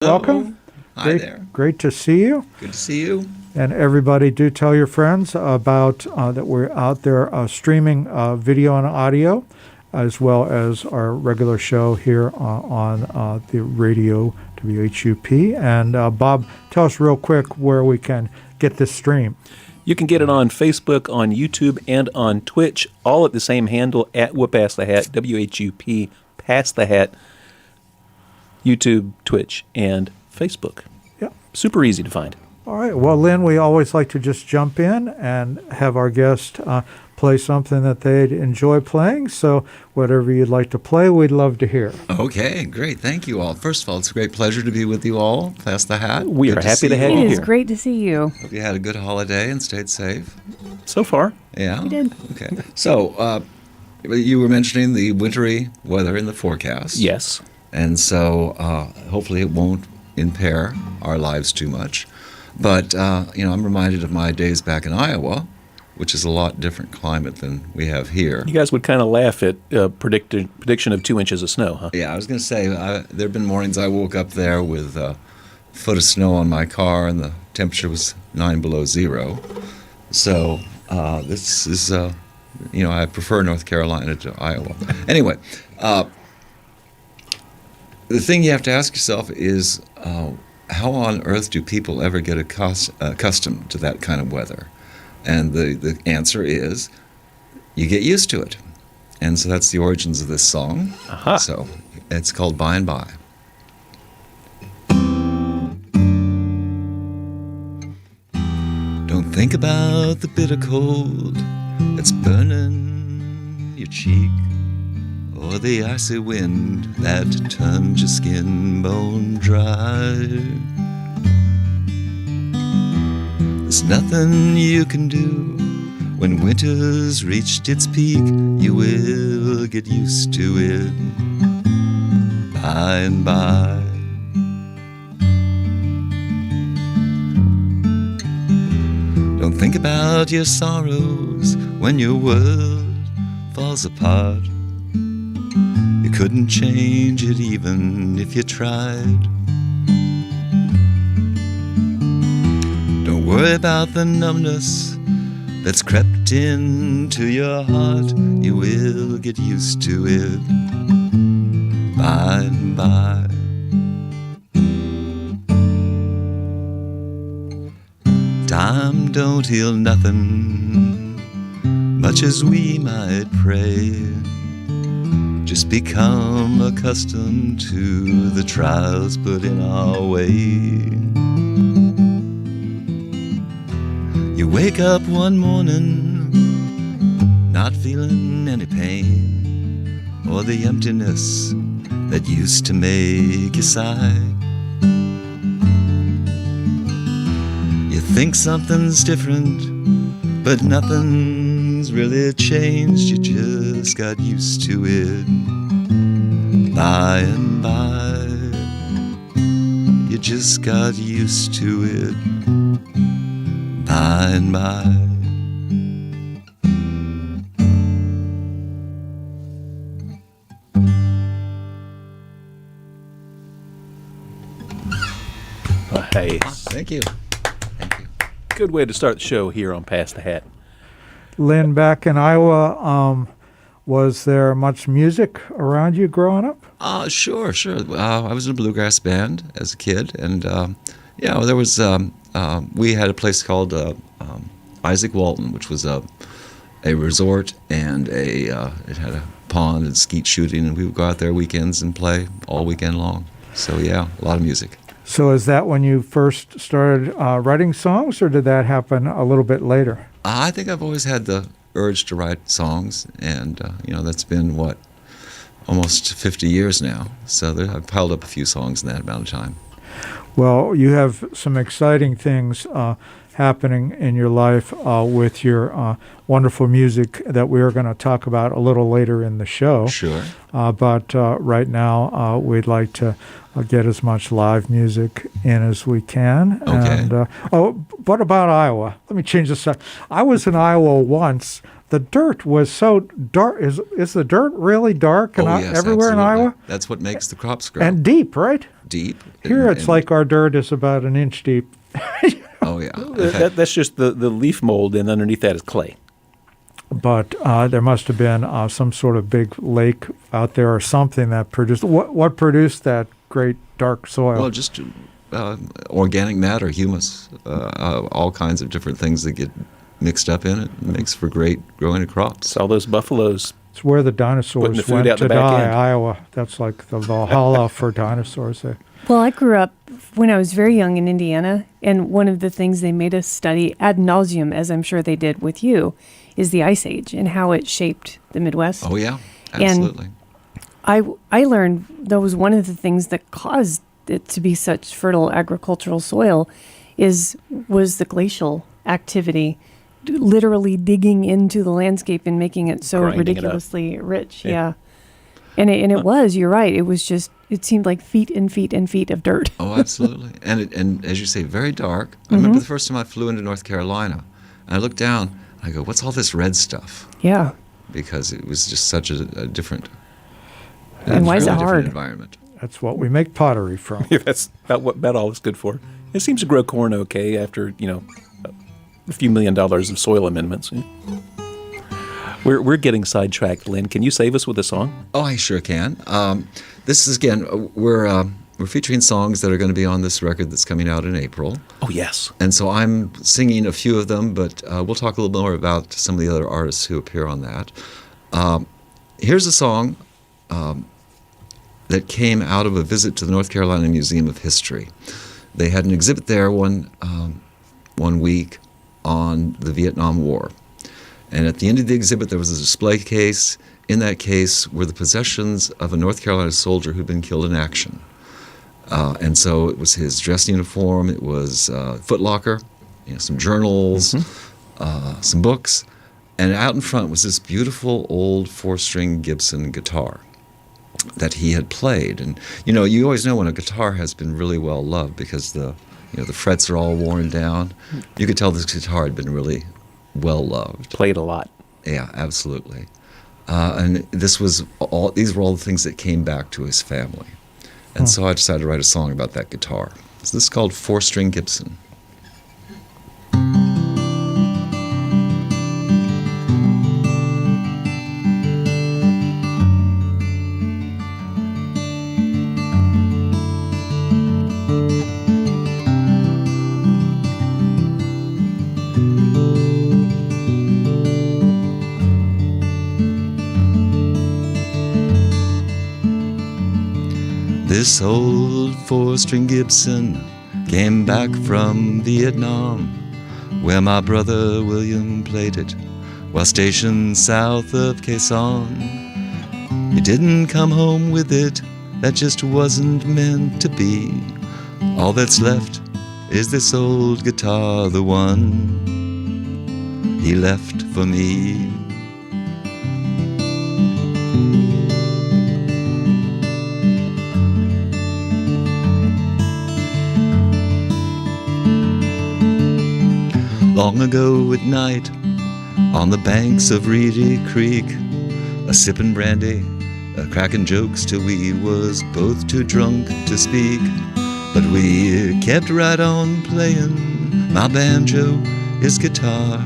Welcome. Hi there. Great to see you. Good to see you. And everybody, do tell your friends about that we're out there streaming video and audio, as well as our regular show here on the radio WHUP. And Bob, tell us real quick where we can get this stream. You can get it on Facebook, on YouTube, and on Twitch, all at the same handle, at WHUP Pass the Hat, WHUP Pass the Hat, YouTube, Twitch, and Facebook. Yeah. Super easy to find. All right. Well, Lynn, we always like to just jump in and have our guest play something that they'd enjoy playing. So whatever you'd like to play, we'd love to hear. Okay, great. Thank you all. First of all, it's a great pleasure to be with you all. Pass the hat. We are happy to have you It here. is great to see you. Hope you had a good holiday and stayed safe. So far. Yeah? We did. Okay. So, you were mentioning the wintry weather in the forecast. Yes. And so, hopefully it won't impair our lives too much. But, I'm reminded of my days back in Iowa, which is a lot different climate than we have here. You guys would kind of laugh at prediction of 2 inches of snow, huh? Yeah, I was going to say, there have been mornings I woke up there with a foot of snow on my car, and the temperature was 9 below zero. So this is, I prefer North Carolina to Iowa. Anyway, the thing you have to ask yourself is, how on earth do people ever get accustomed to that kind of weather? And the answer is, you get used to it. And so that's the origins of this song. Aha. So it's called By and By. Don't think about the bitter cold that's burning your cheek, or the icy wind that turns your skin bone dry. There's nothing you can do when winter's reached its peak. You will get used to it by and by. Don't think about your sorrows when your world falls apart. You couldn't change it even if you tried. Don't worry about the numbness that's crept into your heart. You will get used to it by and by. Time don't heal nothing, much as we might pray. Just become accustomed to the trials put in our way. You wake up one morning not feeling any pain, or the emptiness that used to make you sigh. You think something's different, but nothing's really changed. You just got used to it by and by. You just got used to it by and by. Hey, Thank you. Thank you. good way to start the show here on Pass the Hat. Lynn, back in Iowa, was there much music around you growing up? Sure. I was in a bluegrass band as a kid, and there was. We had a place called Isaac Walton, which was a resort, and it had a pond and skeet shooting, and we would go out there weekends and play all weekend long. So yeah, a lot of music. So is that when you first started writing songs, or did that happen a little bit later? I think I've always had the urge to write songs, and that's been almost 50 years now. So I've piled up a few songs in that amount of time. Well, you have some exciting things happening in your life with your wonderful music that we are going to talk about a little later in the show. Sure. But right now, we'd like to get as much live music in as we can. Okay. And, what about Iowa? Let me change this up. I was in Iowa once. The dirt was so dark. Is the dirt really dark Yes, everywhere in absolutely. Iowa? That's what makes the crops grow. And deep, right? deep. Here it's like our dirt is about an inch deep. Oh, yeah. In fact, That's just the leaf mold, and underneath that is clay. But there must have been some sort of big lake out there or something that produced. What produced that great dark soil? well, just organic matter, humus, all kinds of different things that get mixed up in it. It makes for great growing of crops. It's all those buffaloes. It's where the Putting dinosaurs the food went out to the back die. end. Iowa. That's like the Valhalla for dinosaurs. Well, I grew up when I was very young in Indiana, and one of the things they made us study ad nauseum, as I'm sure they did with you, is the Ice Age and how it shaped the Midwest. Oh, yeah, absolutely. I learned that was one of the things that caused it to be such fertile agricultural soil was the glacial activity, literally digging into the landscape and making it so Grinding it up. ridiculously rich. Yeah. Yeah. And it was, you're right. It was just, it seemed like feet and feet and feet of dirt. Oh, absolutely. And as you say, very dark. I remember the first time I flew into North Carolina, and I looked down, and I go, what's all this red stuff? Yeah. Because it was just such a different, And why is it different hard? environment. That's what we make pottery from. Yeah, that's about all it's good for. It seems to grow corn okay after, a few $1 million of soil amendments. We're getting sidetracked, Lynn. Can you save us with a song? Oh, I sure can. This is, again, we're featuring songs that are going to be on this record that's coming out in April. Oh, yes. And so I'm singing a few of them, but we'll talk a little more about some of the other artists who appear on that. Here's a song that came out of a visit to the North Carolina Museum of History. They had an exhibit there one week on the Vietnam War. And at the end of the exhibit, there was a display case. In that case were the possessions of a North Carolina soldier who'd been killed in action. And so it was his dress uniform, it was Foot Locker, some journals, some books, and out in front was this beautiful old 4-string Gibson guitar that he had played. And you always know when a guitar has been really well loved because the frets are all worn down. You could tell this guitar had been really well loved. Played a lot. Yeah, absolutely. And these were all the things that came back to his family. And so I decided to write a song about that guitar. So this is called 4-String Gibson. This old 4-string Gibson came back from Vietnam, where my brother William played it while stationed south of Quezon. He didn't come home with it, that just wasn't meant to be. All that's left is this old guitar, the one he left for me. Long ago at night, on the banks of Reedy Creek, a-sippin' brandy, a-crackin' jokes till we was both too drunk to speak. But we kept right on playin' my banjo, his guitar,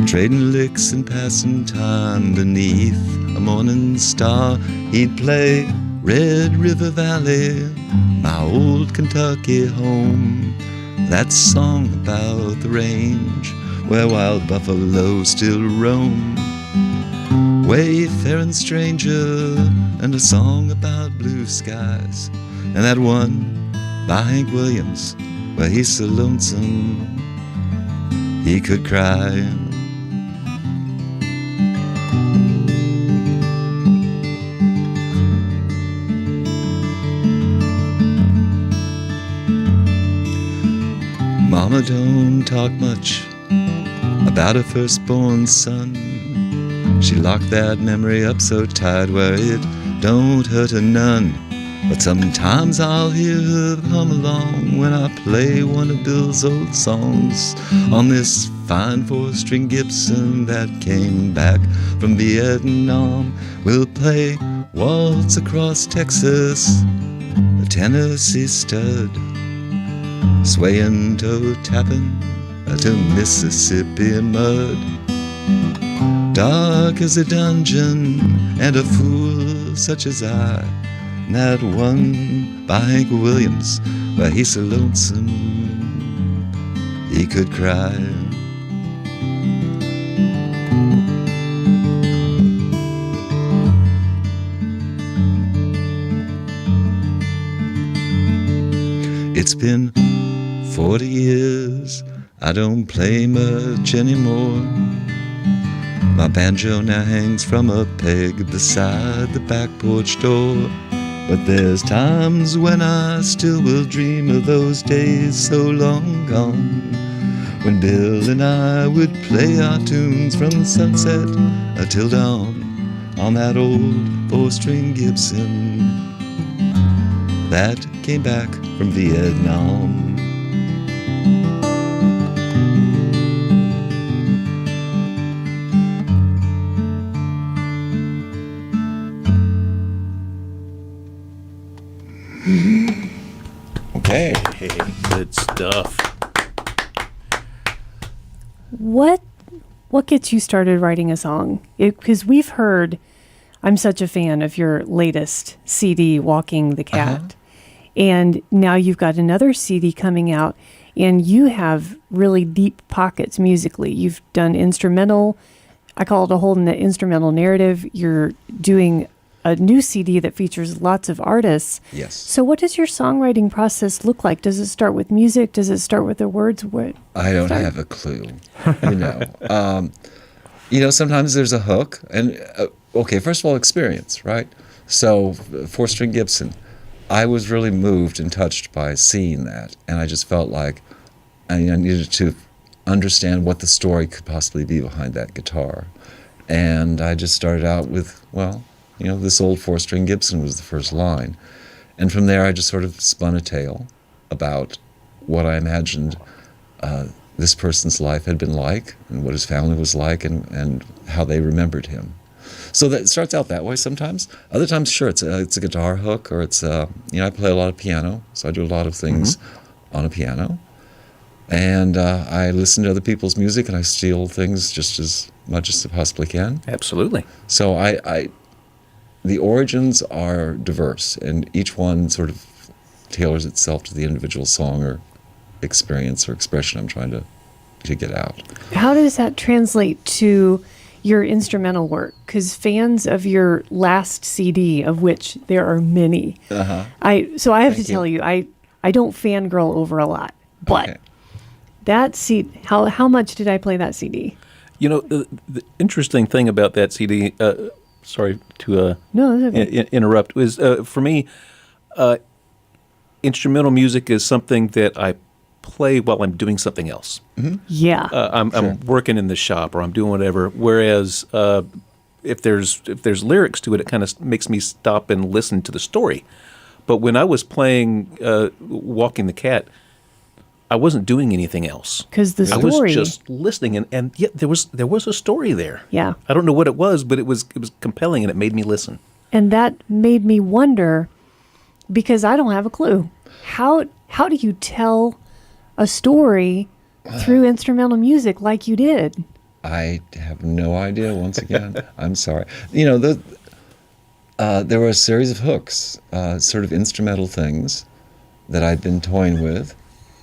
trading licks and passing time beneath a morning star. He'd play Red River Valley, my old Kentucky home, that song about the range where wild buffalo still roam, wayfaring stranger, and a song about blue skies, and that one by Hank Williams where he's so lonesome he could cry. Mama don't talk much about her firstborn son. She locked that memory up so tight where it don't hurt her none. But sometimes I'll hear her hum along when I play one of Bill's old songs on this fine 4-string Gibson that came back from Vietnam. We'll play Waltz Across Texas a Tennessee stud, swaying toe-tapping to Mississippi mud. Dark as a dungeon and a fool such as I, not one by Hank Williams, but he's so lonesome he could cry. It's been 40 years, I don't play much anymore. My banjo now hangs from a peg beside the back porch door. But there's times when I still will dream of those days so long gone, when Bill and I would play our tunes from sunset till dawn on that old 4-string Gibson that came back from Vietnam. Okay. Hey, good stuff. What gets you started writing a song? Because we've heard, I'm such a fan of your latest CD, Walking the Cat. And now you've got another CD coming out, and you have really deep pockets musically. You've done instrumental. I call it a whole instrumental narrative. You're doing a new CD that features lots of artists. Yes. So what does your songwriting process look like? Does it start with music? Does it start with the words? What? I don't have a clue. Sometimes there's a hook, and okay, first of all, experience, right? So 4-string Gibson, I was really moved and touched by seeing that, and I just felt like I needed to understand what the story could possibly be behind that guitar. And I just started out with, this old 4-string Gibson was the first line. And from there I just sort of spun a tale about what I imagined this person's life had been like, and what his family was like, and how they remembered him. So that it starts out that way sometimes. Other times, sure, it's a guitar hook, or it's I play a lot of piano, so I do a lot of things on a piano. And I listen to other people's music, and I steal things just as much as I possibly can. Absolutely. So the origins are diverse, and each one sort of tailors itself to the individual song or experience or expression I'm trying to get out. How does that translate to your instrumental work? Because fans of your last CD, of which there are many, I have to tell you, I don't fangirl over a lot, but that CD, how much did I play that CD? The interesting thing about that CD, sorry to No, that's okay. interrupt, was for me, instrumental music is something that I play while I'm doing something else. Yeah. I'm working in the shop, or I'm doing whatever. Whereas if there's lyrics to it, it kind of makes me stop and listen to the story. But when I was playing Walking the Cat, I wasn't doing anything else. Because the story. I was just listening, and yet there was a story there. Yeah. I don't know what it was, but it was compelling, and it made me listen. And that made me wonder, because I don't have a clue. How do you tell a story through instrumental music like you did? I have no idea, once again. I'm sorry. There were a series of hooks, sort of instrumental things that I'd been toying with,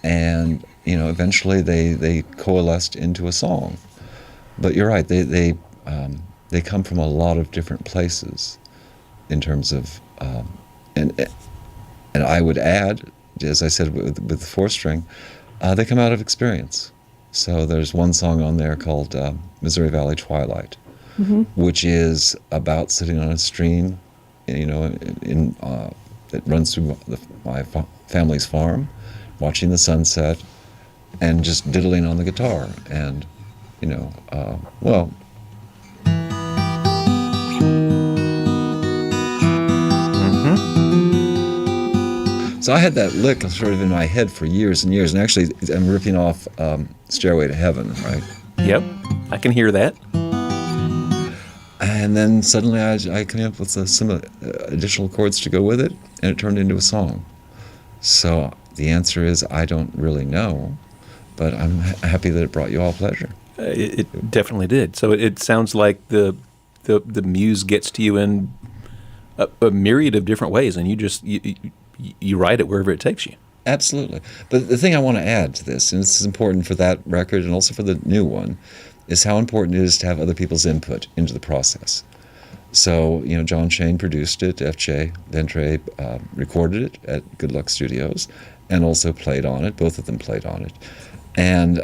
and eventually they coalesced into a song. But you're right, they come from a lot of different places in terms of and I would add, as I said with the 4-string, they come out of experience. So there's one song on there called Missouri Valley Twilight, which is about sitting on a stream, that runs through my family's farm, watching the sunset, and just diddling on the guitar. And, So I had that lick sort of in my head for years and years, and actually I'm ripping off Stairway to Heaven, right? Yep, I can hear that. And then suddenly I came up with some additional chords to go with it, and it turned into a song. So the answer is I don't really know, but I'm happy that it brought you all pleasure. It definitely did. So it sounds like the muse gets to you in a myriad of different ways, and you ride it wherever it takes you. Absolutely. But the thing I want to add to this, and this is important for that record and also for the new one, is how important it is to have other people's input into the process. So, John Shane produced it, F.J. Ventre recorded it at Good Luck Studios, and also played on it. Both of them played on it. And,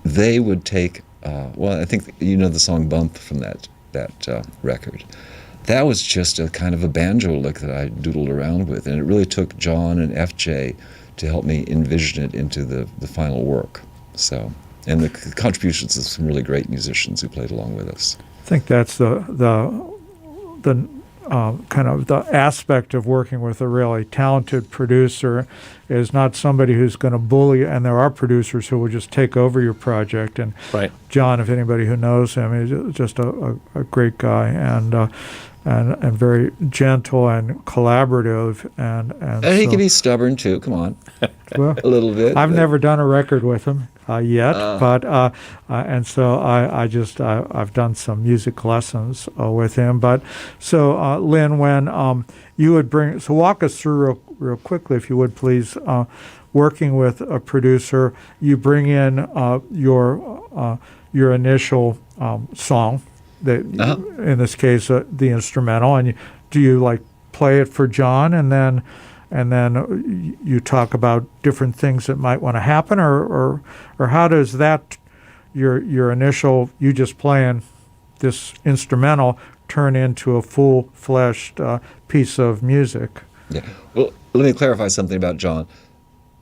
they would take, I think the song Bump from that record. That was just a kind of a banjo lick that I doodled around with, and it really took John and F.J. to help me envision it into the final work. So, and the contributions of some really great musicians who played along with us. I think that's the kind of the aspect of working with a really talented producer is not somebody who's going to bully, and there are producers who will just take over your project. And right. John, if anybody who knows him, is just a great guy and very gentle and collaborative and he so, can be stubborn too. Come on, well, a little bit. I've never done a record with him yet, but and so I've done some music lessons with him. But so Lynn, when you would walk us through real quickly, if you would please, working with a producer, you bring in your initial song. That in this case the instrumental, and do you play it for John, and then you talk about different things that might want to happen, or how does that your initial you just playing this instrumental turn into a full-fleshed piece of music? Yeah. Well, let me clarify something about John.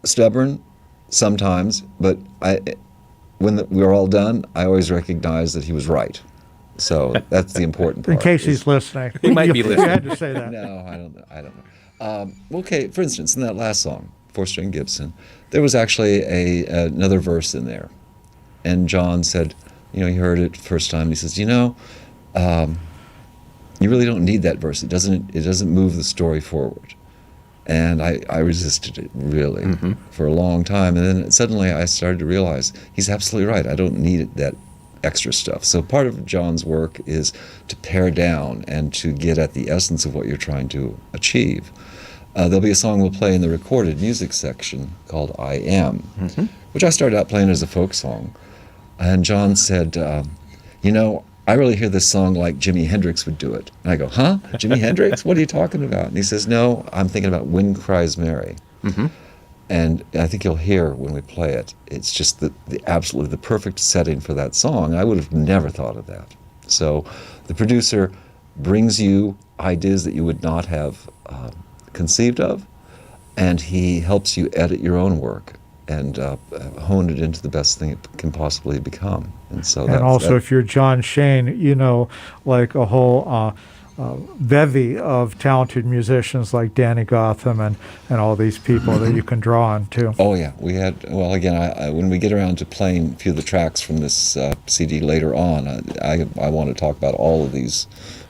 Stubborn sometimes, but when we were all done, I always recognized that he was right. So that's the important part. In case he's listening. He might be listening. You had to say that. No, I don't know. Okay, for instance, in that last song, 4-string Gibson, there was actually another verse in there. And John said, he heard it first time, and he says, you really don't need that verse. It doesn't move the story forward. And I resisted it, really, for a long time. And then suddenly I started to realize he's absolutely right. I don't need that extra stuff. So part of John's work is to pare down and to get at the essence of what you're trying to achieve. There'll be a song we'll play in the recorded music section called I Am, which I started out playing as a folk song. And John said, I really hear this song like Jimi Hendrix would do it. And I go, huh? Jimi Hendrix? What are you talking about? And he says, no, I'm thinking about Wind Cries Mary. And I think you'll hear when we play it, it's just absolutely the perfect setting for that song. I would have never thought of that. So the producer brings you ideas that you would not have conceived of, and he helps you edit your own work and hone it into the best thing it can possibly become. And so and also, if you're John Shane, like a whole bevy of talented musicians like Danny Gotham and all these people that you can draw on too. Oh yeah, we had. Well, again, when we get around to playing a few of the tracks from this CD later on, I want to talk about all of these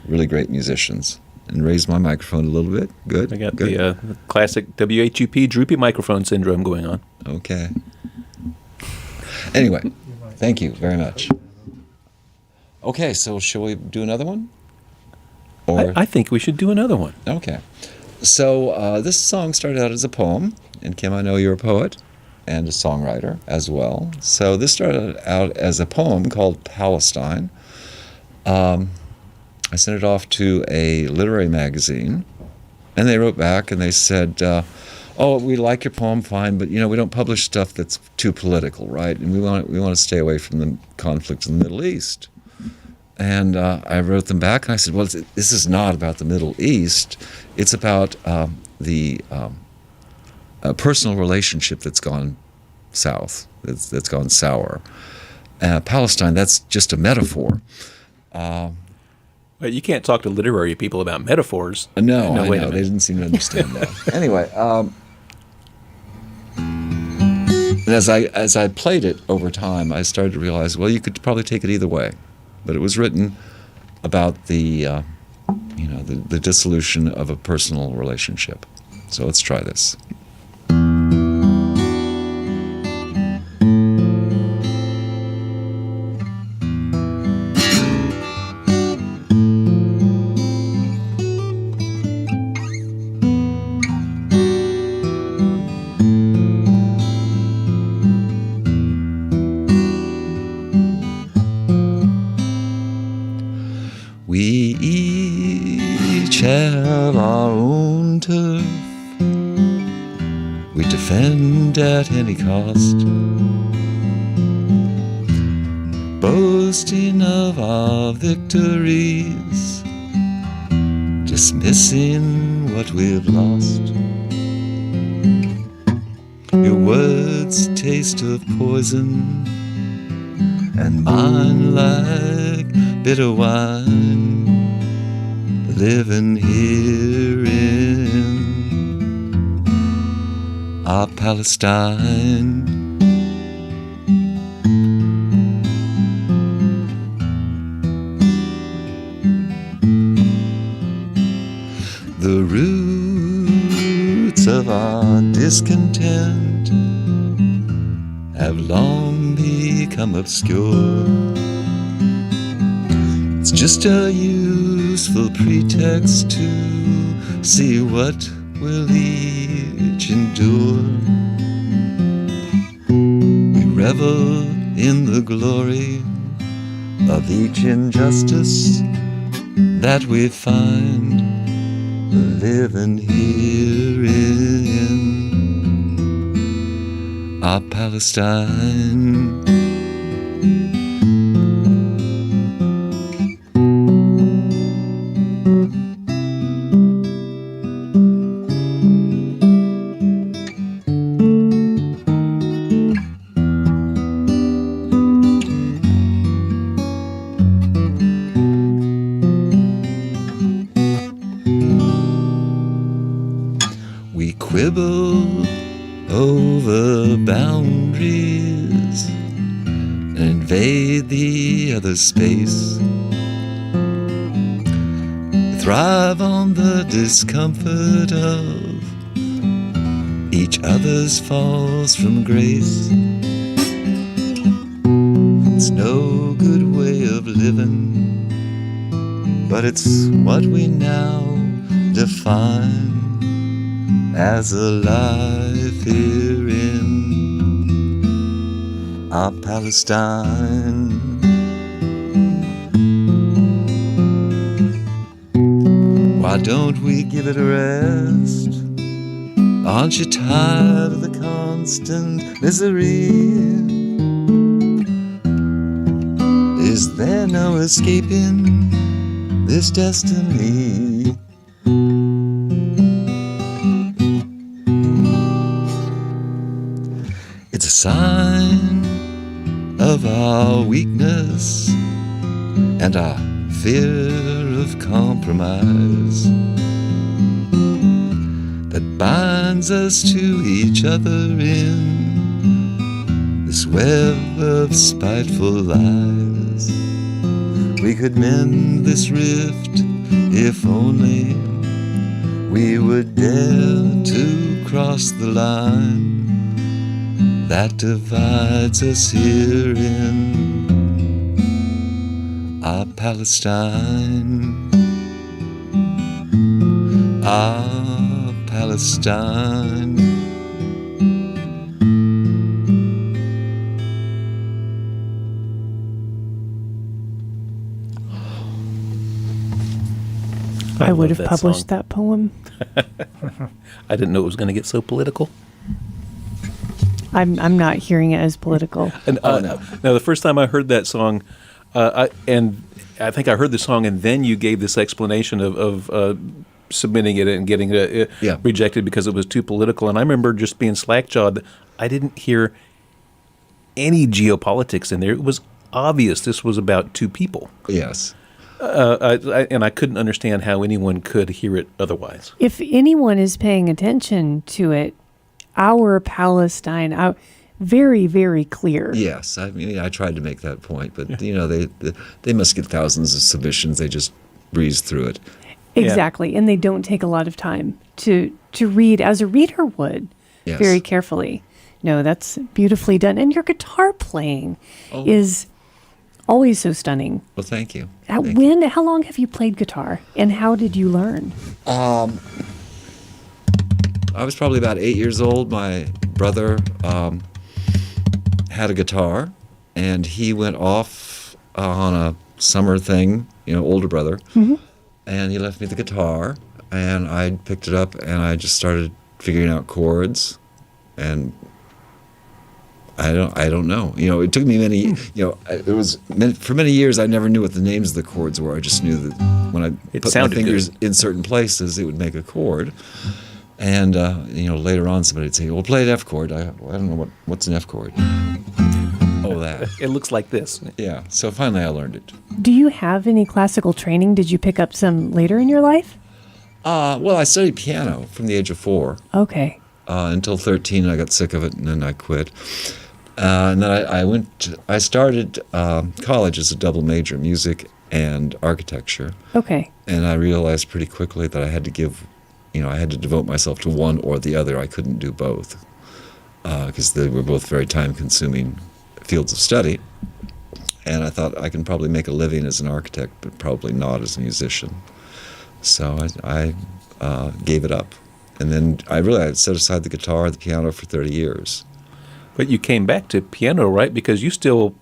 really great musicians and raise my microphone a little bit. Good. I got good. the classic WHUP droopy microphone syndrome going on. Okay. Anyway, thank you very much. Okay, so shall we do another one? Or I think we should do another one. Okay. So this song started out as a poem, and Kim, I know you're a poet and a songwriter as well. So this started out as a poem called Palestine. I sent it off to a literary magazine, and they wrote back and they said, oh, we like your poem, fine, but we don't publish stuff that's too political, right? And we want to stay away from the conflict in the Middle East. And I wrote them back, and I said, well, this is not about the Middle East. It's about the personal relationship that's gone south, that's gone sour. Palestine, that's just a metaphor. But you can't talk to literary people about metaphors. No, I wait a know. minute. They didn't seem to understand that. Anyway, and as I played it over time, I started to realize, well, you could probably take it either way. but it was written about the dissolution of a personal relationship. So let's try this. We each have our own turf. We defend at any cost, boasting of our victories, dismissing what we've lost. Your words taste of poison, and mine like bitter wine, living here in our Palestine. The roots of our discontent have long become obscure. It's just a useful pretext to see what we'll each endure. We revel in the glory of each injustice that we find, living here in our Palestine. We quibble over boundaries and invade the other's space. We thrive on the discomfort of each other's falls from grace. It's no good way of living, but it's what we now define as a life here in our Palestine. Why don't we give it a rest? Aren't you tired of the constant misery? Is there no escaping this destiny? It's a sign of our weakness and our fear of compromise that binds us to each other in this web of spiteful lies. We could mend this rift if only we would dare to cross the line that divides us here in our Palestine. Our Palestine. I would love have that published song. that poem. I didn't know it was going to get so political. I'm not hearing it as political. And now, the first time I heard that song, I think I heard the song, and then you gave this explanation of submitting it and getting it Yeah. rejected because it was too political. And I remember just being slack-jawed. I didn't hear any geopolitics in there. It was obvious this was about two people. Yes. And I couldn't understand how anyone could hear it otherwise. If anyone is paying attention to it, our Palestine, very, very clear. Yes, I mean, I tried to make that point, but you know, they must get thousands of submissions. They just breeze through it. Exactly. And they don't take a lot of time to read as a reader would Yes. very carefully. No, that's beautifully done. And your guitar playing is always so stunning. Well, thank you. Thank you. How long have you played guitar and how did you learn? I was probably about 8 years old. My brother had a guitar, and he went off on a summer thing, you know, older brother, and he left me the guitar, and I picked it up, and I just started figuring out chords, and I don't know. You know, it took me many. You know, for many years I never knew what the names of the chords were. I just knew that when I put my sounded fingers good. in certain places, it would make a chord. And you know, later on, somebody would say, "Well, play an F chord." I don't know what's an F chord. Oh, that. It looks like this. Yeah. So finally, I learned it. Do you have any classical training? Did you pick up some later in your life? Well, I studied piano from the age of 4 Okay. until 13. I got sick of it, and then I quit. And then I started college as a double major, music and architecture. Okay. And I realized pretty quickly that I had to devote myself to one or the other. I couldn't do both because they were both very time-consuming fields of study. And I thought I can probably make a living as an architect, but probably not as a musician. So I gave it up. And then I realized I'd set aside the guitar, the piano for 30 years. But you came back to piano, right? Because you still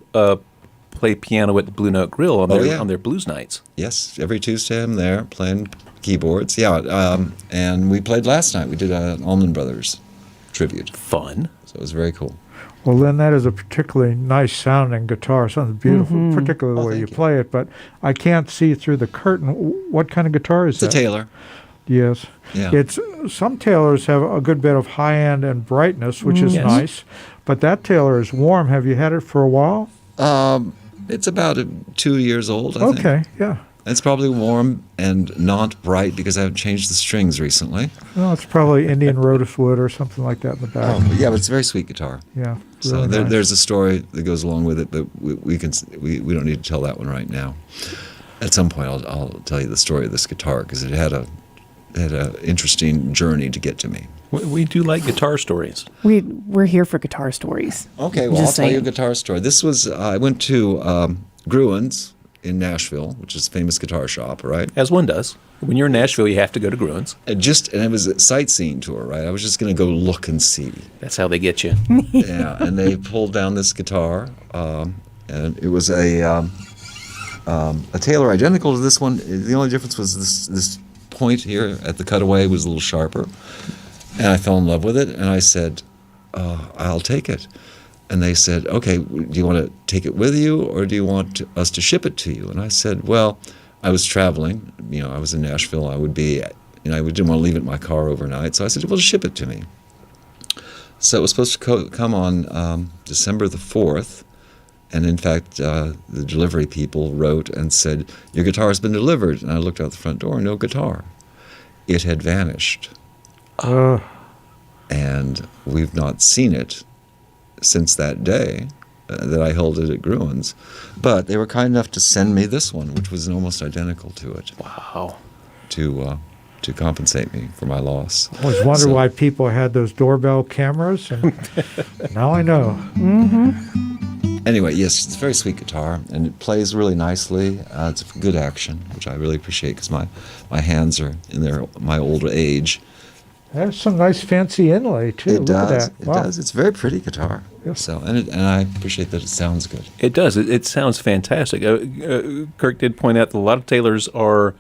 play piano at the Blue Note Grill on their blues nights. Yes, every Tuesday I'm there playing keyboards. Yeah, and we played last night. We did an Allman Brothers tribute. Fun. So it was very cool. Well, Lynn, that is a particularly nice sounding guitar. Sounds beautiful, particularly the way you thank you. play it. But I can't see through the curtain. What kind of guitar is It's a that? Taylor. Yes. Yeah. It's some Taylors have a good bit of high end and brightness, which is Yes. nice. But that Taylor is warm. Have you had it for a while? It's about 2 years old, I think. Okay. Yeah. It's probably warm and not bright because I haven't changed the strings recently. Well, it's probably Indian rosewood or something like that in the back. But yeah, but it's a very sweet guitar. Yeah. So really nice. there's a story that goes along with it, but we don't need to tell that one right now. At some point, I'll tell you the story of this guitar because it had a interesting journey to get to me. We do like guitar stories. We're here for guitar stories. Okay, well, I'll Just tell you a saying. guitar story. This was I went to Gruen's in Nashville, which is a famous guitar shop, right? As one does. When you're in Nashville, you have to go to Gruen's. And it was a sightseeing tour, right? I was just going to go look and see. That's how they get you. Yeah, and they pulled down this guitar, and it was a Taylor identical to this one. The only difference was this point here at the cutaway was a little sharper, and I fell in love with it. And I said, "I'll take it." And they said, "Okay, do you want to take it with you, or do you want us to ship it to you?" And I said, "Well, I was traveling. You know, I was in Nashville. I didn't want to leave it in my car overnight. So I said, well, ship it to me." So it was supposed to come on December the 4th. And in fact, the delivery people wrote and said, "Your guitar has been delivered." And I looked out the front door, no guitar. It had vanished. And we've not seen it since that day that I held it at Gruen's. But they were kind enough to send me this one, which was almost identical to it. Wow. To compensate me for my loss. I always wondered why people had those doorbell cameras, and now I know. Anyway, yes, it's a very sweet guitar, and it plays really nicely. It's a good action, which I really appreciate because my hands are in my older age. There's some nice fancy inlay too. It Look does. at that. It Wow. does. It's a very pretty guitar. Yes. So, and I appreciate that it sounds good. It does. It sounds fantastic. Kirk did point out that a lot of Taylors are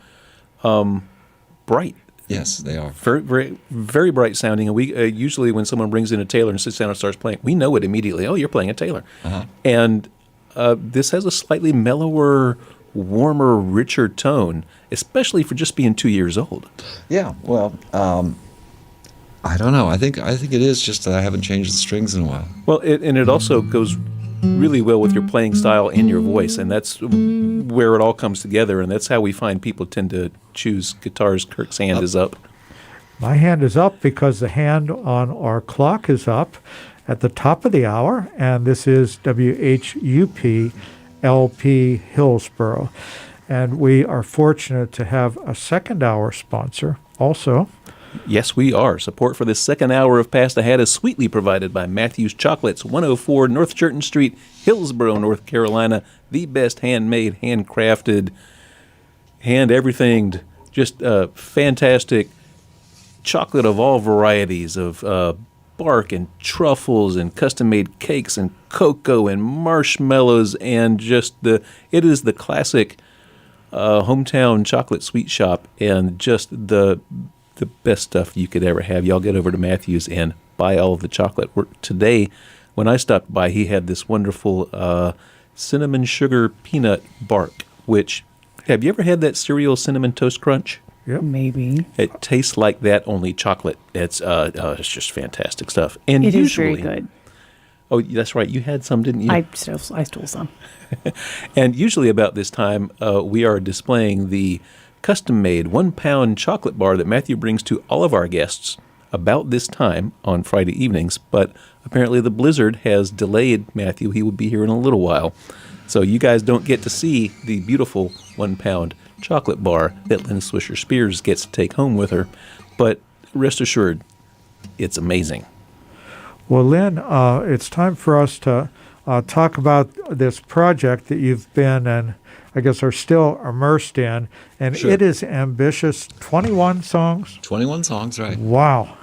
bright. Yes, they are. Very, very, very bright sounding. And we usually, when someone brings in a Taylor and sits down and starts playing, we know it immediately. Oh, you're playing a Taylor. And this has a slightly mellower, warmer, richer tone, especially for just being 2 years old. Yeah. Well, I don't know. I think it is just that I haven't changed the strings in a while. Well, it also goes really well with your playing style and your voice, and that's where it all comes together, and that's how we find people tend to choose guitars. Kirk's hand is up. My hand is up because the hand on our clock is up, at the top of the hour, and this is WHUP LP Hillsboro. And we are fortunate to have a second hour sponsor also. Yes, we are. Support for this second hour of Past the Hat is sweetly provided by Matthew's Chocolates, 104 North Churton Street, Hillsboro, North Carolina. The best handmade, handcrafted, hand-everythinged, just fantastic chocolate of all varieties of bark and truffles and custom-made cakes and cocoa and marshmallows and it is the classic hometown chocolate sweet shop and just the best stuff you could ever have. Y'all get over to Matthew's and buy all of the chocolate. Today, when I stopped by, he had this wonderful cinnamon sugar peanut bark, which, have you ever had that cereal Cinnamon Toast Crunch? Yep. Maybe. It tastes like that, only chocolate. It's just fantastic stuff. And It is usually, very good. Oh, that's right. You had some, didn't you? I stole some. And usually about this time, we are displaying the custom-made 1-pound chocolate bar that Matthew brings to all of our guests about this time on Friday evenings. But apparently the blizzard has delayed Matthew. He will be here in a little while. So you guys don't get to see the beautiful 1-pound chocolate bar that Lynn Swisher Spears gets to take home with her. But rest assured, it's amazing. Well, Lynn, it's time for us to talk about this project that you've been and I guess are still immersed in. And Sure. It is ambitious. 21 songs? 21 songs, right? Wow.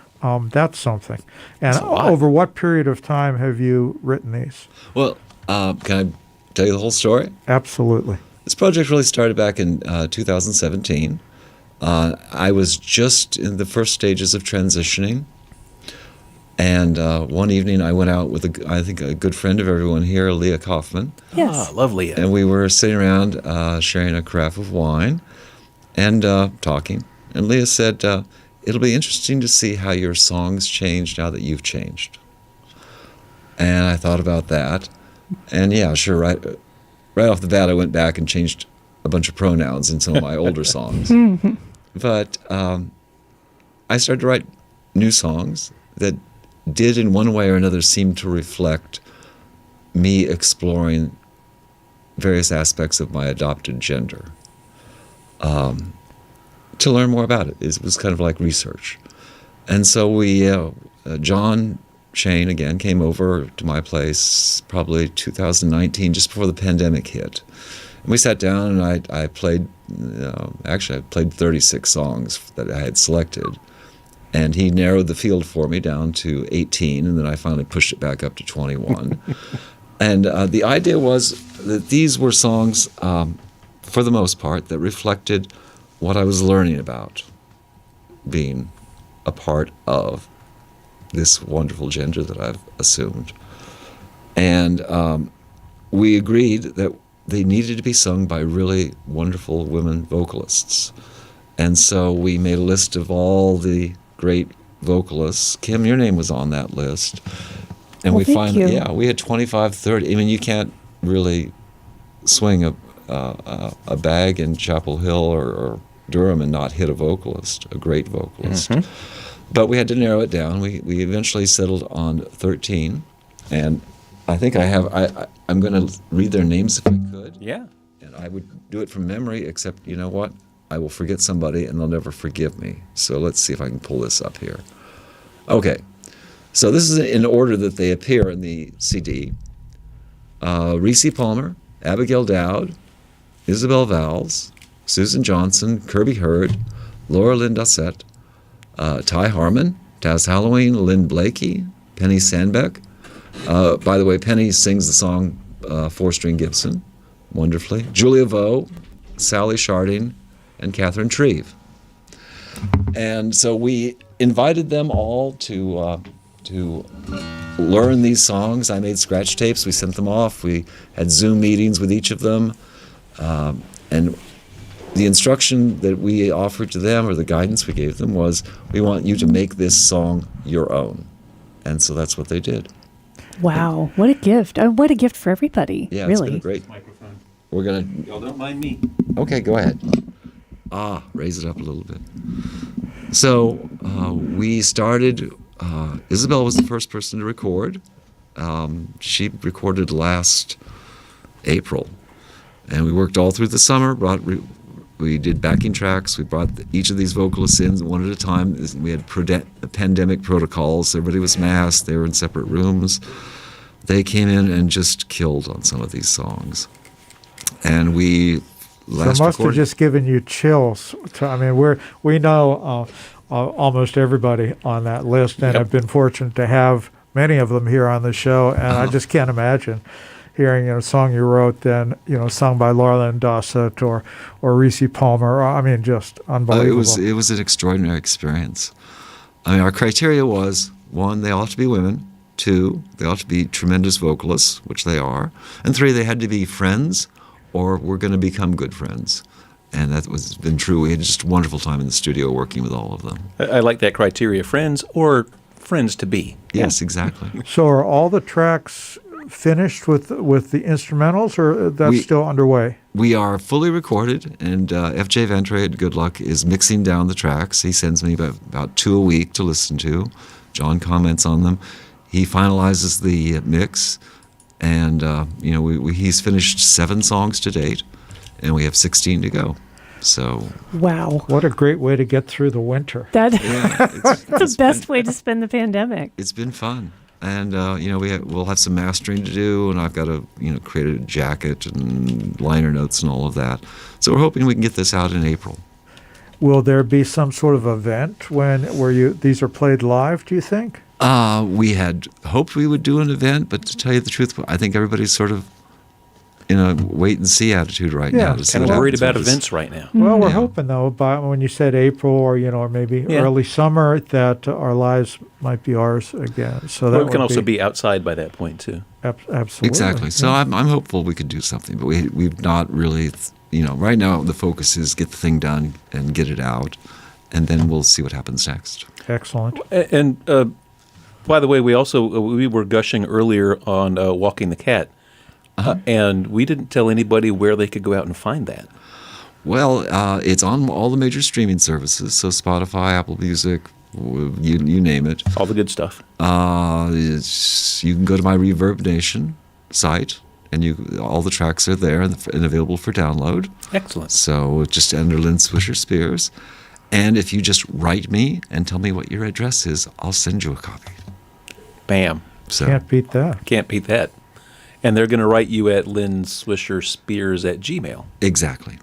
That's something. And That's a lot. over what period of time have you written these? Well, can I tell you the whole story? Absolutely. This project really started back in 2017. I was just in the first stages of transitioning. And one evening I went out with, I think, a good friend of everyone here, Leah Kaufman. Yes. Ah, lovely. And we were sitting around sharing a carafe of wine and talking. And Leah said, it'll be interesting to see how your songs change now that you've changed. And I thought about that. And yeah, sure, right off the bat, I went back and changed a bunch of pronouns in some of my older songs. But I started to write new songs that did in one way or another seem to reflect me exploring various aspects of my adopted gender. To learn more about it. It was kind of like research. And so John Shane again came over to my place probably 2019, just before the pandemic hit. And we sat down and I played, actually I played 36 songs that I had selected. And he narrowed the field for me down to 18, and then I finally pushed it back up to 21. And the idea was that these were songs, for the most part, that reflected what I was learning about being a part of this wonderful gender that I've assumed. And we agreed that they needed to be sung by really wonderful women vocalists. And so we made a list of all the great vocalists. Kim, your name was on that list. And Well, thank you. yeah, we had 25, 30. I mean, you can't really swing a bag in Chapel Hill or Durham and not hit a vocalist, a great vocalist. But we had to narrow it down. We eventually settled on 13. And I think I'm going to read their names if I could. Yeah. And I would do it from memory, except, you know what? I will forget somebody and they'll never forgive me. So let's see if I can pull this up here. Okay. So this is in order that they appear in the CD. Reese Palmer, Abigail Dowd, Isabel Valls, Susan Johnson, Kirby Hurd, Laura Lynn Dossett, Ty Harmon, Taz Halloween, Lynn Blakey, Penny Sandbeck. By the way, Penny sings the song 4-string Gibson wonderfully. Julia Vo, Sally Sharding, and Catherine Treve. And so we invited them all to learn these songs. I made scratch tapes. We sent them off. We had Zoom meetings with each of them. And the instruction that we offered to them, or the guidance we gave them, was, we want you to make this song your own. And so that's what they did. Wow, what a gift! What a gift for everybody. Yeah, it's really. been great. Microphone. We're going to... Y'all don't mind me. Okay, go ahead. Raise it up a little bit. So we started, Isabel was the first person to record, She recorded last April, and we worked all through the summer. We did backing tracks. We brought each of these vocalists in one at a time. We had pandemic protocols. Everybody was masked. They were in separate rooms. They came in and just killed on some of these songs. And we last So must have recorded. just given you chills. I mean, we know almost everybody on that list, and Yep. I've been fortunate to have many of them here on the show, and I just can't imagine hearing a song you wrote, then sung by Laura Dossett or Reese Palmer. I mean, just unbelievable. It was an extraordinary experience. I mean, our criteria was, 1, they all have to be women. 2, they ought to be tremendous vocalists, which they are. And 3, they had to be friends or were going to become good friends. And that was been true. We had just a wonderful time in the studio working with all of them. I like that criteria, friends or friends to be. Yes, exactly. So are all the tracks finished with the instrumentals, or that's We- still underway? We are fully recorded, and F.J. Ventre at Good Luck is mixing down the tracks. He sends me about 2 a week to listen to. John comments on them. He finalizes the mix, and he's finished 7 songs to date, and we have 16 to go. So Wow. What a great way to get through the winter. That yeah, the best way to spend the pandemic. it's been fun. And we'll have some mastering to do, and I've got to create a jacket and liner notes and all of that. So we're hoping we can get this out in April. Will there be some sort of event where these are played live, do you think? We had hoped we would do an event, but to tell you the truth, I think everybody's sort of in a wait-and-see attitude right Yeah, now. To see Kind of what worried happens about with this. events right now. Well, we're Yeah. hoping, though, when you said April or maybe Yeah. early summer, that our lives might be ours again. So that Well, we can would also be outside by that point, too. Absolutely. Exactly. So yeah. I'm hopeful we could do something, but we've not really, right now the focus is get the thing done and get it out, and then we'll see what happens next. Excellent. And by the way, we were gushing earlier on Walking the Cat, and we didn't tell anybody where they could go out and find that. Well, it's on all the major streaming services, so Spotify, Apple Music, you name it. All the good stuff. You can go to my Reverb Nation site, and all the tracks are there and available for download. Excellent. So just enter Lynn Swisher Spears. And if you just write me and tell me what your address is, I'll send you a copy. Bam. So Can't beat that. Can't beat that. And they're going to write you at lynnswisherspears@gmail. exactly.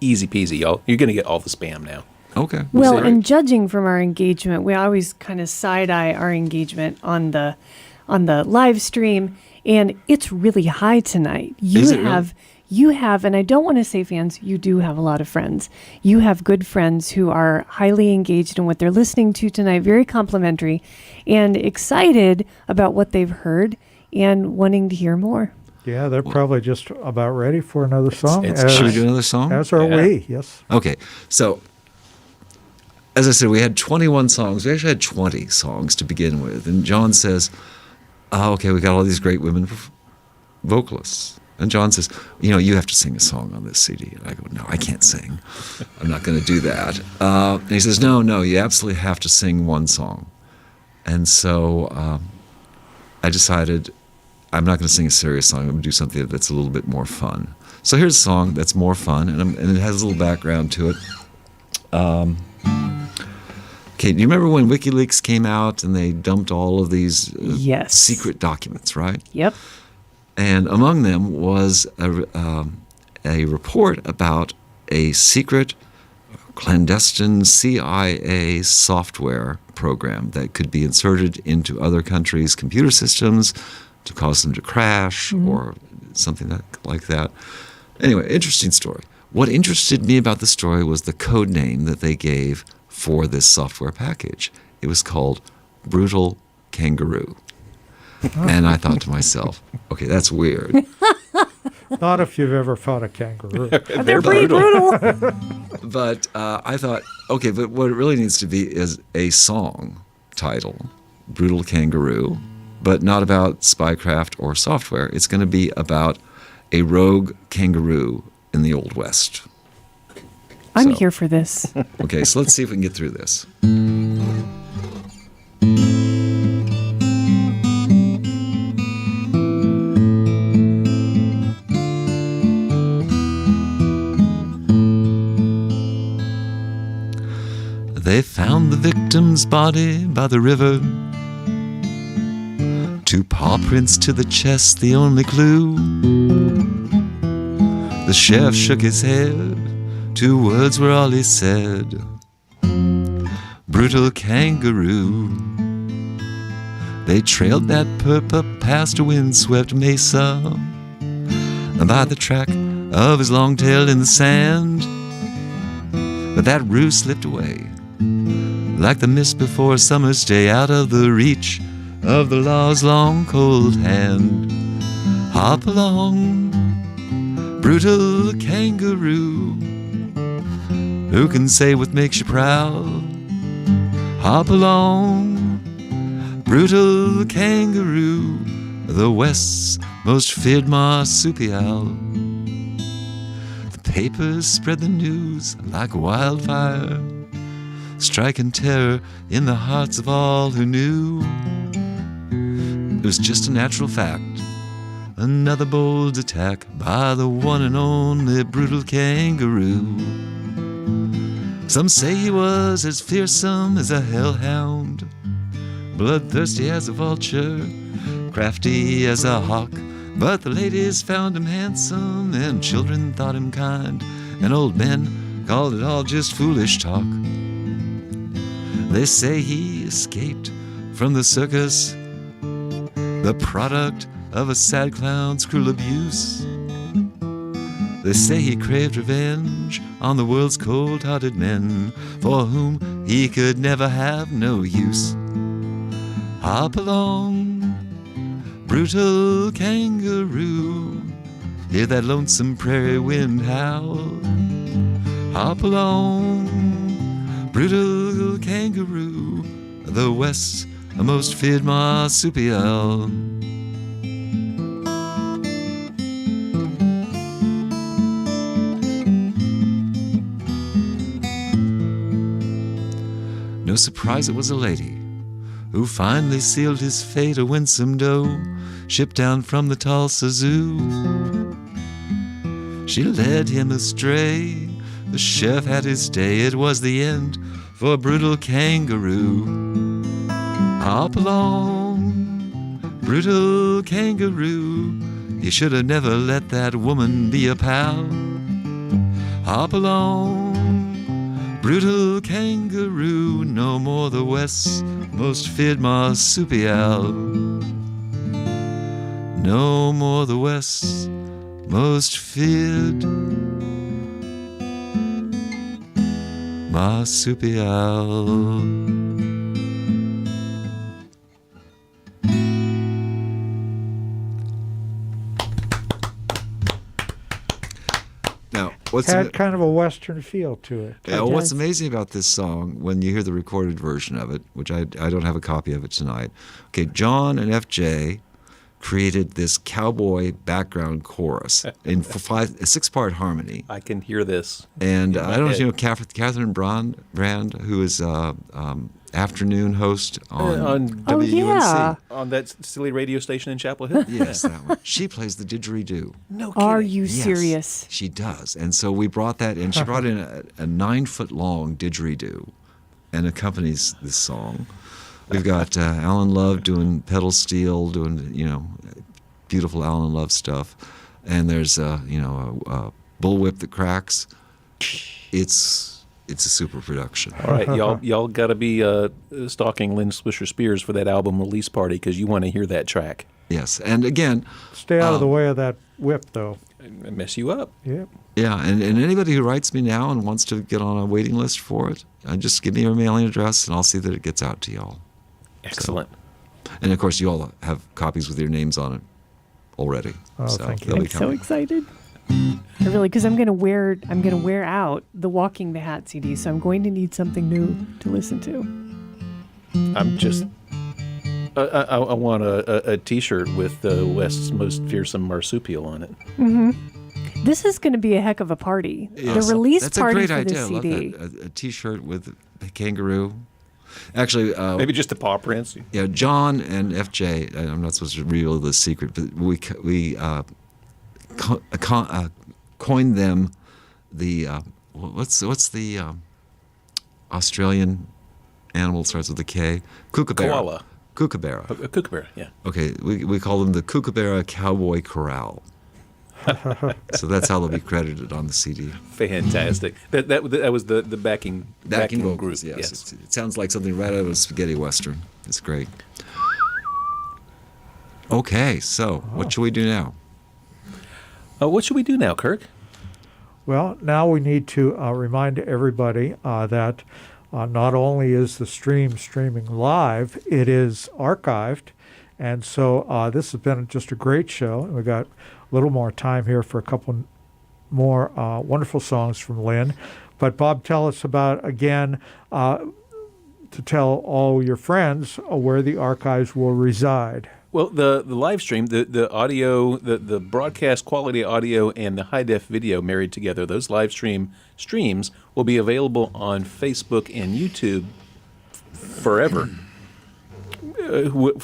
Easy peasy, y'all. You're going to get all the spam now. Okay. Well, Great. and judging from our engagement, we always kind of side eye our engagement on the live stream, and it's really high tonight. Is it really? You have, and I don't want to say fans, you do have a lot of friends. You have good friends who are highly engaged in what they're listening to tonight, very complimentary, and excited about what they've heard and wanting to hear more. Yeah, they're probably just about ready for another song. Should we do another song? As are Yeah. we, yes. Okay. So, as I said, we had 21 songs. We actually had 20 songs to begin with. And John says, okay, we got all these great women vocalists. And John says, you have to sing a song on this CD. And I go, no, I can't sing. I'm not going to do that. And he says, no, you absolutely have to sing one song. And so I decided I'm not going to sing a serious song. I'm going to do something that's a little bit more fun. So here's a song that's more fun, and it has a little background to it. Okay, do you remember when WikiLeaks came out and they dumped all of these Yes. secret documents, right? Yep. And among them was a report about a secret clandestine CIA software program that could be inserted into other countries' computer systems to cause them to crash or something like that. Anyway, interesting story. What interested me about the story was the code name that they gave for this software package. It was called Brutal Kangaroo. And I thought to myself, okay, that's weird. Not if you've ever fought a kangaroo. They're pretty brutal. But I thought, okay, but what it really needs to be is a song title, Brutal Kangaroo, but not about spycraft or software. It's going to be about a rogue kangaroo in the Old West. I'm So- here for this. Okay, so let's see if we can get through this. victim's body by the river. Two paw prints to the chest, the only clue. The sheriff shook his head. 2 words were all he said. Brutal kangaroo. They trailed that perp up past a windswept mesa, by the track of his long tail in the sand. But that roo slipped away like the mist before a summer's day, out of the reach of the law's long cold hand. Hop along, brutal kangaroo. Who can say what makes you proud? Hop along, brutal kangaroo, the West's most feared marsupial. The papers spread the news like wildfire, striking terror in the hearts of all who knew. It was just a natural fact, another bold attack by the one and only brutal kangaroo. Some say he was as fearsome as a hellhound, bloodthirsty as a vulture, crafty as a hawk. But the ladies found him handsome, and children thought him kind, and old men called it all just foolish talk. They say he escaped from the circus, the product of a sad clown's cruel abuse. They say he craved revenge on the world's cold-hearted men, for whom he could never have no use. Hop along, brutal kangaroo, hear that lonesome prairie wind howl. Hop along, brutal kangaroo, the West's most feared marsupial. No surprise it was a lady who finally sealed his fate, a winsome doe shipped down from the Tulsa Zoo. She led him astray, the sheriff had his day, it was the end for a brutal kangaroo. Hop along, brutal kangaroo, you should have never let that woman be a pal. Hop along, brutal kangaroo, no more the West's most feared marsupial. No more the West's most feared marsupial. Now, Had kind of a Western feel to it. Yeah, It what's does. amazing about this song, when you hear the recorded version of it, which I don't have a copy of it tonight. Okay, John and FJ created this cowboy background chorus in a 6-part harmony. I can hear this. And in my I don't know if you know head. Catherine Brand, who is afternoon host on Oh, WUNC. yeah. On that silly radio station in Chapel Hill? Yes, that one. She plays the didgeridoo. No kidding. Are you Yes, serious? she does. And so we brought that in. She brought in a 9-foot-long didgeridoo and accompanies this song. We've got Alan Love doing pedal steel, doing, beautiful Alan Love stuff. And there's, a bullwhip that cracks. It's a super production. All right, y'all got to be stalking Lynn Swisher Spears for that album release party because you want to hear that track. Yes. And again, Stay out of the way of that whip, though. And mess you up. Yep. yeah, and anybody who writes me now and wants to get on a waiting list for it, just give me your mailing address and I'll see that it gets out to y'all. Excellent. And of course, you all have copies with your names on it already. Oh, thank you. they'll be I'm so coming. excited. I really, because I'm gonna wear out the Walking the Hat CD, so I'm going to need something new to listen to. I'm just. I want a T-shirt with the West's most fearsome marsupial on it. This is going to be a heck of a party. Yes, The release that's party a great for idea. this I love CD. that. A T-shirt with a kangaroo. Actually, Maybe just the paw prints. yeah, John and FJ. I'm not supposed to reveal the secret, but we coined them the what's the Australian animal starts with a K. Kookaburra. Koala. Kookaburra. A kookaburra, yeah. Okay, we call them the Kookaburra Cowboy Corral. So that's how they'll be credited on the CD. Fantastic. That was the backing Backing group. vocals, yes. It sounds like something right out of a spaghetti western. It's great. Okay, so what should we do now? What should we do now, Kirk? Well, now we need to remind everybody that not only is the streaming live, it is archived. And so this has been just a great show. We got a little more time here for a couple more wonderful songs from Lynn. But Bob, tell us about, again, to tell all your friends where the archives will reside. Well, the live stream, the audio, the broadcast quality audio and the high def video married together, those live streams will be available on Facebook and YouTube forever.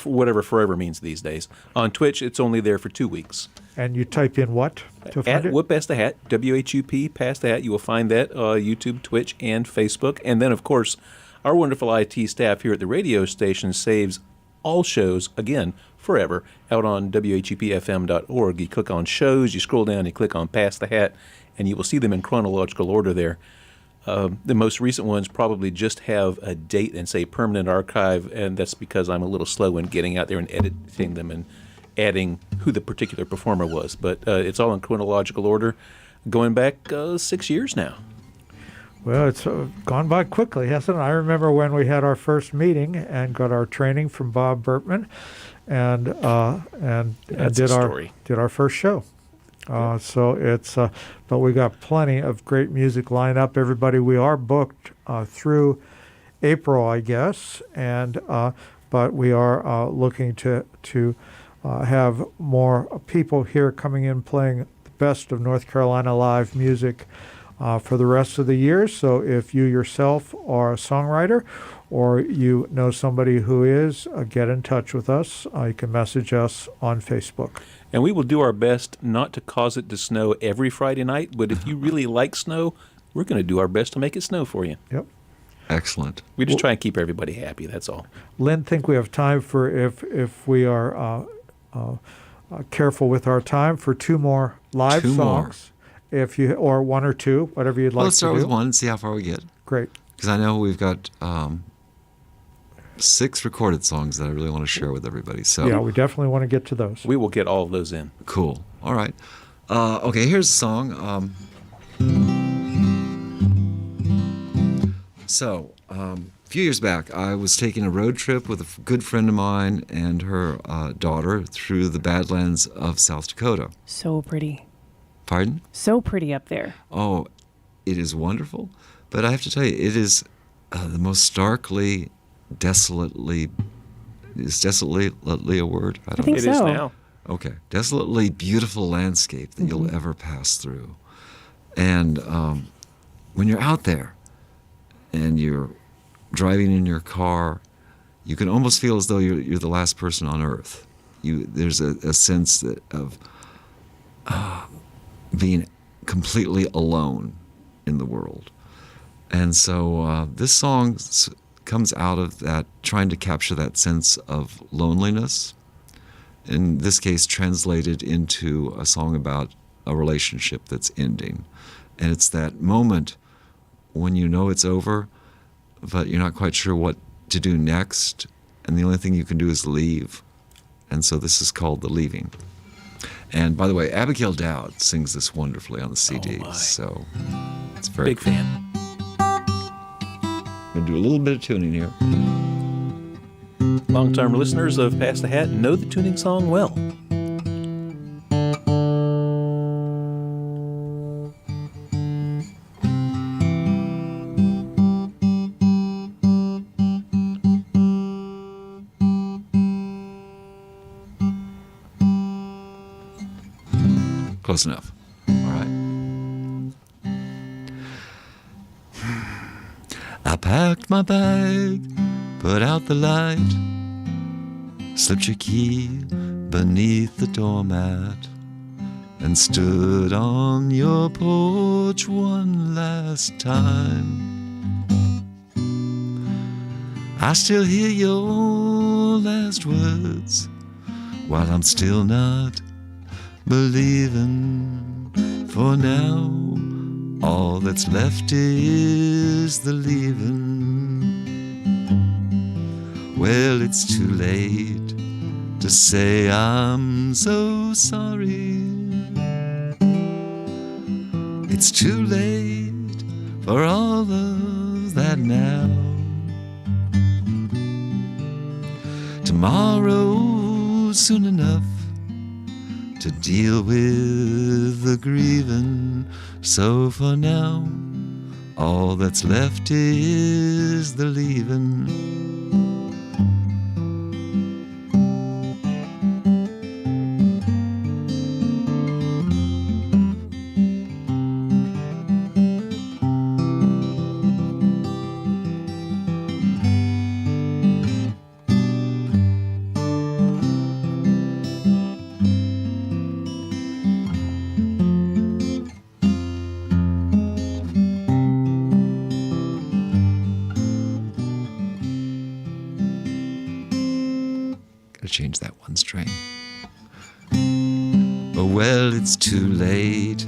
Whatever forever means these days. On Twitch, it's only there for 2 weeks. And you type in what to find At it? WHUP Pass the Hat, WHUP Pass the Hat. You will find that YouTube, Twitch, and Facebook. And then, of course, our wonderful IT staff here at the radio station saves all shows, again, forever, out on WHUPFM.org. You click on shows, you scroll down, you click on Pass the Hat, and you will see them in chronological order there. The most recent ones probably just have a date and say permanent archive, and that's because I'm a little slow in getting out there and editing them and adding who the particular performer was. But it's all in chronological order, going back 6 years now. Well, it's gone by quickly, hasn't it? I remember when we had our first meeting and got our training from Bob Burtman, and That's did a our story. did our first show. So it's, but we got plenty of great music lined up. Everybody, we are booked through April, I guess, and but we are looking to have more people here coming in playing the best of North Carolina live music for the rest of the year. So if you yourself are a songwriter or you know somebody who is, get in touch with us. You can message us on Facebook. And we will do our best not to cause it to snow every Friday night, but if you really like snow, we're going to do our best to make it snow for you. Yep. Excellent. We just try and keep everybody happy, that's all. Lynn, think we have time for, if we are careful with our time, for two more live Two more. songs. If you, or one or two, whatever you'd like Well, let's to start do. with one and see how far we get. Great. Because I know we've got 6 recorded songs that I really want to share with everybody. So Yeah, we definitely want to get to those. We will get all of those in. cool. All right. Okay, here's a song. A few years back, I was taking a road trip with a good friend of mine and her daughter through the Badlands of South Dakota. So pretty. Pardon? So pretty up there. Oh, it is wonderful. But I have to tell you, it is the most starkly, desolately, is desolately a word? I don't think It so. is now. Okay. Desolately beautiful landscape that you'll ever pass through. And when you're out there and you're driving in your car, you can almost feel as though you're the last person on earth. There's a sense of being completely alone in the world. And so this song comes out of that, trying to capture that sense of loneliness. In this case, translated into a song about a relationship that's ending. And it's that moment when you know it's over, but you're not quite sure what to do next, and the only thing you can do is leave. And so this is called The Leaving. And by the way, Abigail Dowd sings this wonderfully on the CD, my. so it's very Big fan. I'm going to do a little bit of tuning here. Long-term listeners of Pass the Hat know the tuning song well. Close enough. All right. I packed my bag, put out the light, slipped your key beneath the doormat, and stood on your porch one last time. I still hear your last words while I'm still not believing. For now, all that's left is the leaving. Well, it's too late to say I'm so sorry. It's too late for all of that now. Tomorrow's soon enough to deal with the grieving. So for now, all that's left is the leaving. Change that one string. Oh, well, it's too late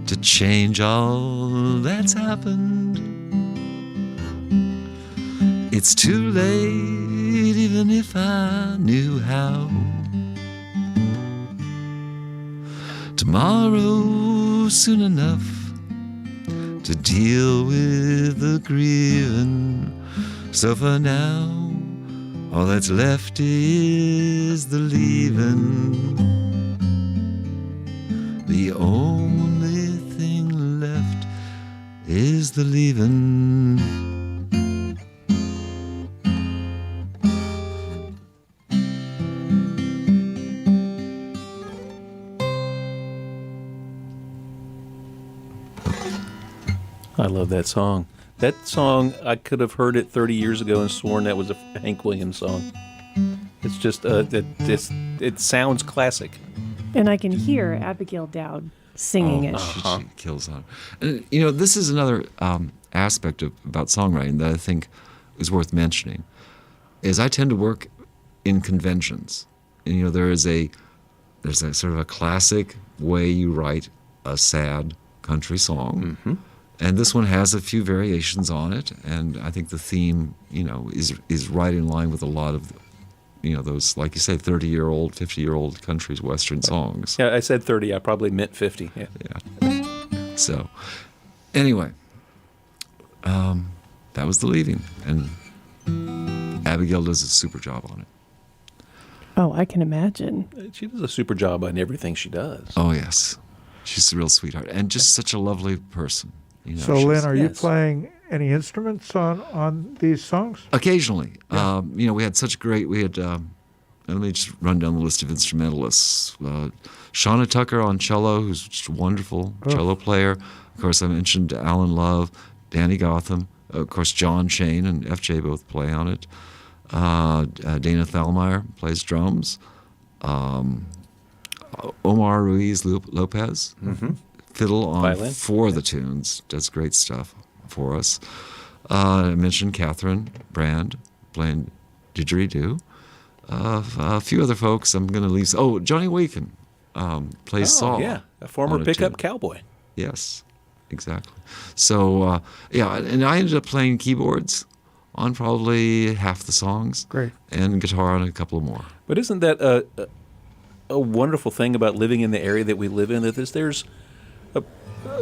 to change all that's happened. It's too late, even if I knew how. Tomorrow, soon enough to deal with the grieving. So for now, all that's left is the leaving. The only thing left is the leaving. I love that song. That song, I could have heard it 30 years ago and sworn that was a Hank Williams song. It's just, it sounds classic. And I can hear Abigail Dowd singing it. She kills on it. And, this is another aspect about songwriting that I think is worth mentioning, is I tend to work in conventions. And, there's a sort of a classic way you write a sad country song. Mm-hmm. And this one has a few variations on it, and I think the theme, is right in line with a lot of, those, like you say, 30-year-old, 50-year-old country western songs. Yeah, I said 30. I probably meant 50. Yeah. So, anyway, that was The Leaving, and Abigail does a super job on it. Oh, I can imagine. She does a super job on everything she does. Oh, yes. She's a real sweetheart, and just such a lovely person. So, Lynn, are you playing any instruments on these songs? Occasionally. Yeah. We had let me just run down the list of instrumentalists. Shauna Tucker on cello, who's just a wonderful cello player. Of course, I mentioned Alan Love, Danny Gotham. Of course, John Shane and FJ both play on it. Dana Thalmeyer plays drums. Omar Ruiz Lopez. Mm-hmm. Fiddle on Violin. 4 of the tunes, does great stuff for us. I mentioned Catherine Brand playing didgeridoo. A few other folks I'm going to leave. Oh, Johnny Waken plays saw. Yeah, a former pickup cowboy. Yes, exactly. So, and I ended up playing keyboards on probably half the songs. Great. And guitar on a couple more. But isn't that a wonderful thing about living in the area that we live in, that there's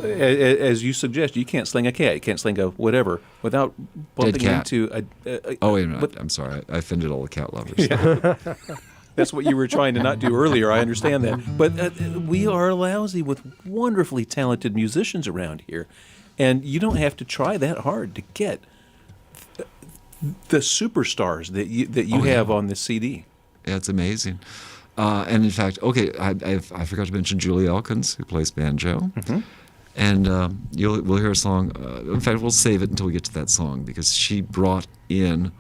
as you suggest, you can't sling a cat, you can't sling a whatever without bumping into a oh, wait a minute. I'm sorry. I offended all the cat lovers. Yeah. That's what you were trying to not do earlier. I understand that. But we are lousy with wonderfully talented musicians around here. And you don't have to try that hard to get the superstars that you have on this CD. Yeah, it's amazing. And in fact, I forgot to mention Julie Elkins, who plays banjo. Mm-hmm. And we'll hear a song. In fact, we'll save it until we get to that song, because she brought in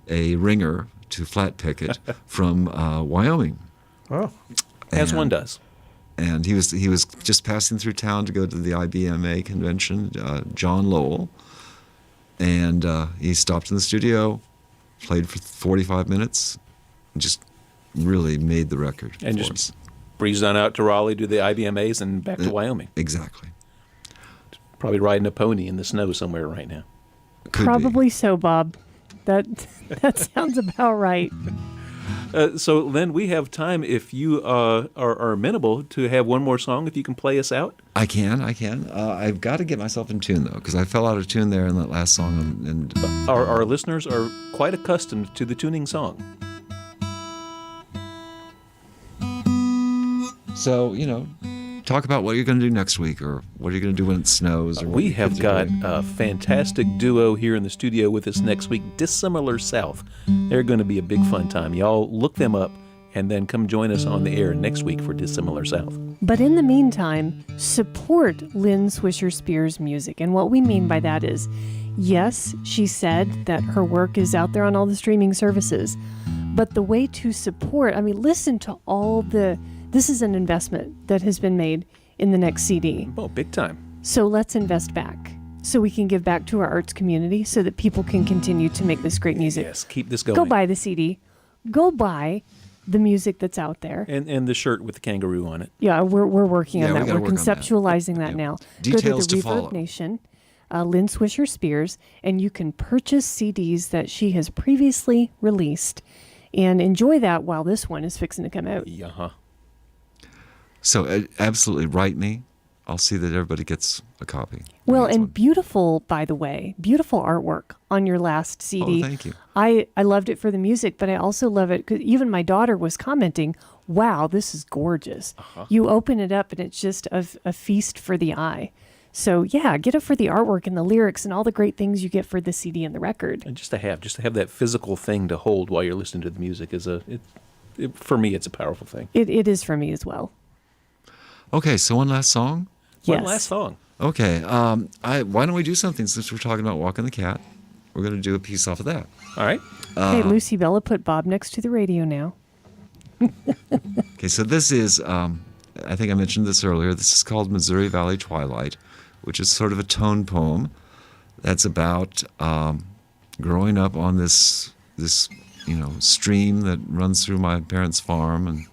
a ringer to flat pick it from Wyoming. Oh, as one does. And he was just passing through town to go to the IBMA convention, John Lowell, and he stopped in the studio, played for 45 minutes, and just really made the record And for just us. breezed on out to Raleigh, do the IBMAs, and back to Wyoming. Exactly. Probably riding a pony in the snow somewhere right now. Could be. Probably so, Bob. That sounds about right. So, Lynn, we have time if you are amenable to have one more song, if you can play us out. I can. I've got to get myself in tune, though, because I fell out of tune there in that last song. And Our listeners are quite accustomed to the tuning song. so, talk about what you're going to do next week, or what are you going to do when it snows. Or what We your have kids are got doing. a fantastic duo here in the studio with us next week, Dissimilar South. They're going to be a big fun time. Y'all look them up and then come join us on the air next week for Dissimilar South. But in the meantime, support Lynn Swisher Spears' music. And what we mean by that is, yes, she said that her work is out there on all the streaming services. But the way to support, listen to all this is an investment that has been made in the next CD. Oh, big time. So let's invest back so we can give back to our arts community so that people can continue to make this great music. Yes, keep this going. Go buy the CD. Go buy the music that's out there. And the shirt with the kangaroo on it. Yeah, we're working on Yeah, we that. gotta We're work on that. conceptualizing that Yeah. now. Details Go to to the Reverb follow. Nation, Lynn Swisher Spears, and you can purchase CDs that she has previously released and enjoy that while this one is fixing to come out. Yeah. So absolutely write me. I'll see that everybody gets a copy. Well, That's and one. beautiful, by the way, beautiful artwork on your last CD. Oh, thank you. I loved it for the music, but I also love it because even my daughter was commenting, wow, this is gorgeous. You open it up and it's just a feast for the eye. So yeah, get it for the artwork and the lyrics and all the great things you get for the CD and the record. And just to have that physical thing to hold while you're listening to the music is for me, it's a powerful thing. It is for me as well. Okay, so one last song. One Yes. last song. Okay, why don't we do something since we're talking about Walking the Cat? We're going to do a piece off of that. All right. Hey, Lucy Bella, put Bob next to the radio now. Okay, so this is, I think I mentioned this earlier, this is called Missouri Valley Twilight, which is sort of a tone poem that's about growing up on this stream that runs through my parents' farm. And,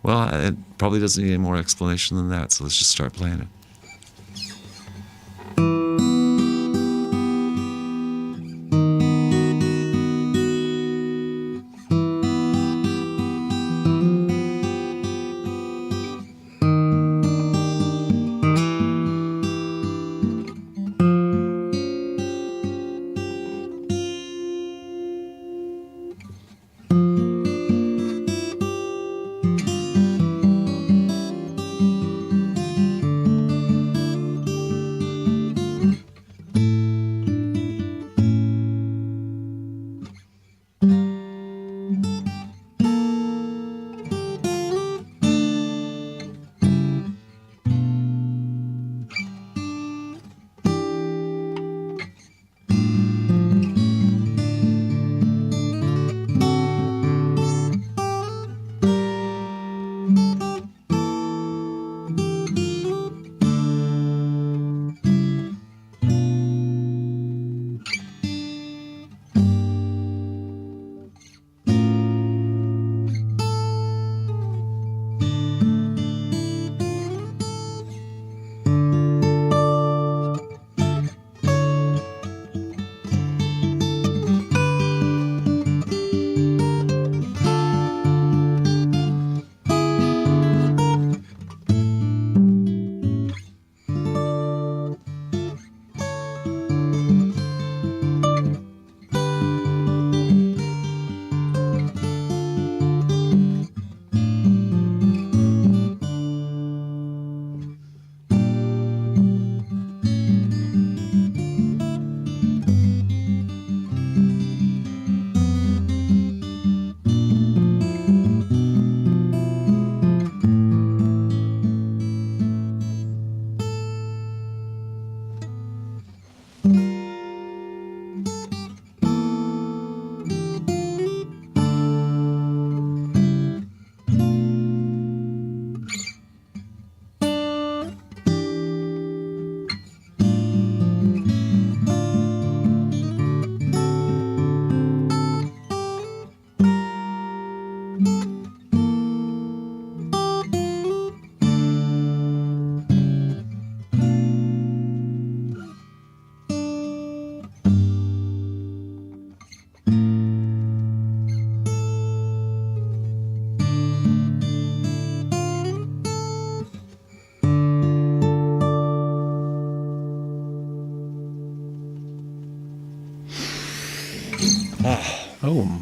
well, it probably doesn't need any more explanation than that, so let's just start playing it.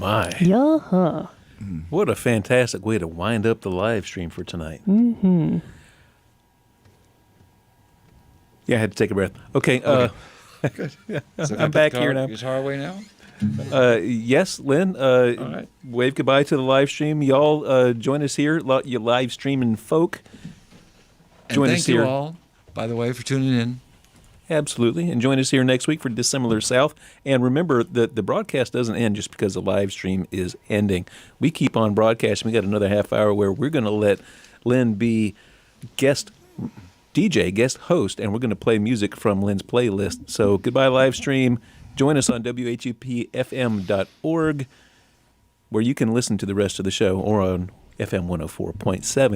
my. Yeah. What a fantastic way to wind up the live stream for tonight. Yeah, I had to take a breath. Okay. So I'm back here now. Guitar away now. Yes, Lynn. right. Wave goodbye to the live stream. Y'all join us here. You live streaming folk. And Join thank us you here. all, by the way, for tuning in. Absolutely. And join us here next week for Dissimilar South. And remember that the broadcast doesn't end just because the live stream is ending. We keep on broadcasting. We got another half hour where we're going to let Lynn be guest DJ, guest host, and we're going to play music from Lynn's playlist. So goodbye, live stream. Join us on WHUPFM.org, where you can listen to the rest of the show, or on FM 104.7.